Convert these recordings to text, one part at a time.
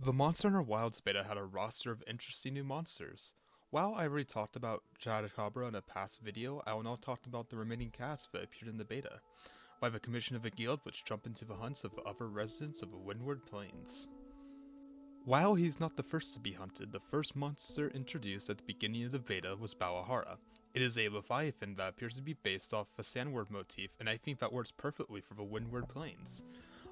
The Monster Hunter Wilds beta had a roster of interesting new monsters. While I already talked about Doshaguma in a past video, I will now talk about the remaining cast that appeared in the beta, by the commission of a guild which jump into the hunts of other residents of the Windward Plains. While he's not the first to be hunted, the first monster introduced at the beginning of the beta was Balahara. It is a leviathan that appears to be based off a sandward motif, and I think that works perfectly for the Windward Plains.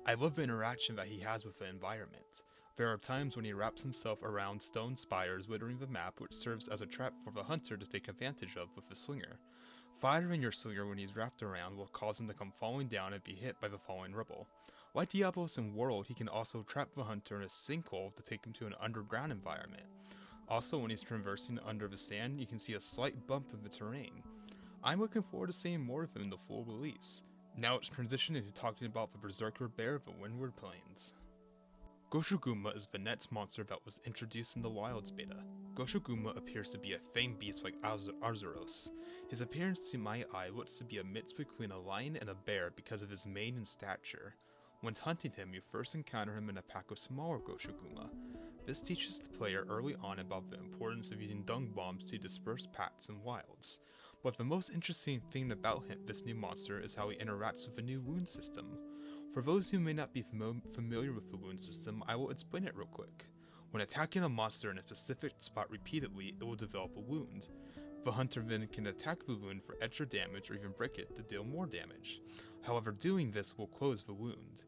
I love the interaction that he has with the environment. There are times when he wraps himself around stone spires littering the map, which serves as a trap for the hunter to take advantage of with a swinger. Firing your swinger when he's wrapped around will cause him to come falling down and be hit by the falling rubble. Like Diablos in World, he can also trap the hunter in a sinkhole to take him to an underground environment. Also, when he's traversing under the sand, you can see a slight bump in the terrain. I'm looking forward to seeing more of him in the full release. Now let's transition into talking about the Berserker Bear of the Windward Plains. Doshaguma is the next monster that was introduced in the Wilds beta. Doshaguma appears to be a fanged beast like Arzuros. His appearance to my eye looks to be a mix between a lion and a bear because of his mane and stature. When hunting him, you first encounter him in a pack of smaller Doshaguma. This teaches the player early on about the importance of using dung bombs to disperse packs in wilds. But the most interesting thing about this new monster is how he interacts with the new wound system. For those who may not be familiar with the wound system, I will explain it real quick. When attacking a monster in a specific spot repeatedly, it will develop a wound. The hunter then can attack the wound for extra damage or even break it to deal more damage. However, doing this will close the wound.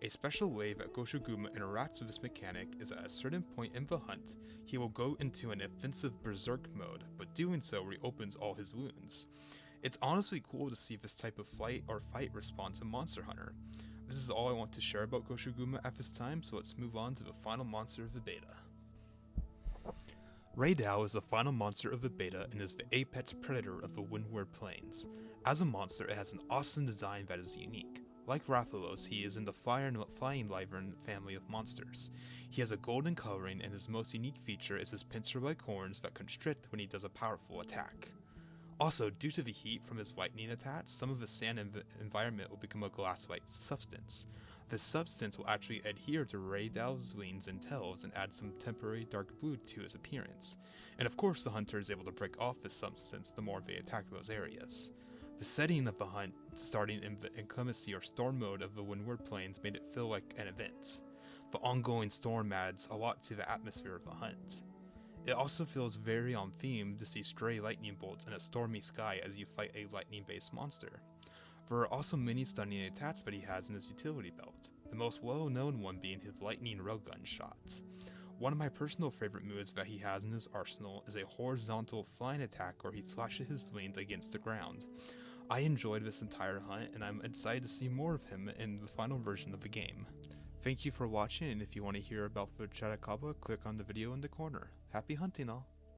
A special way that Doshaguma interacts with this mechanic is at a certain point in the hunt, he will go into an offensive berserk mode, but doing so reopens all his wounds. It's honestly cool to see this type of flight or fight response in Monster Hunter. This is all I want to share about Doshaguma at this time, so let's move on to the final monster of the beta. Rey Dau is the final monster of the beta and is the apex predator of the Windward Plains. As a monster, it has an awesome design that is unique. Like Rathalos, he is in the flying wyvern family of monsters. He has a golden coloring, and his most unique feature is his pincer-like horns that constrict when he does a powerful attack. Also, due to the heat from his lightning attacks, some of the sand environment will become a glass-like substance. This substance will actually adhere to Rey Dau's wings and tails and add some temporary dark blue to his appearance. And of course, the hunter is able to break off this substance the more they attack those areas. The setting of the hunt, starting in the inclemency or storm mode of the Windward Plains, made it feel like an event. The ongoing storm adds a lot to the atmosphere of the hunt. It also feels very on theme to see stray lightning bolts in a stormy sky as you fight a lightning-based monster. There are also many stunning attacks that he has in his utility belt, the most well-known one being his lightning railgun shots. One of my personal favorite moves that he has in his arsenal is a horizontal flying attack where he slashes his wings against the ground. I enjoyed this entire hunt, and I'm excited to see more of him in the final version of the game. Thank you for watching, and if you want to hear about the Doshaguma, click on the video in the corner. Happy hunting all!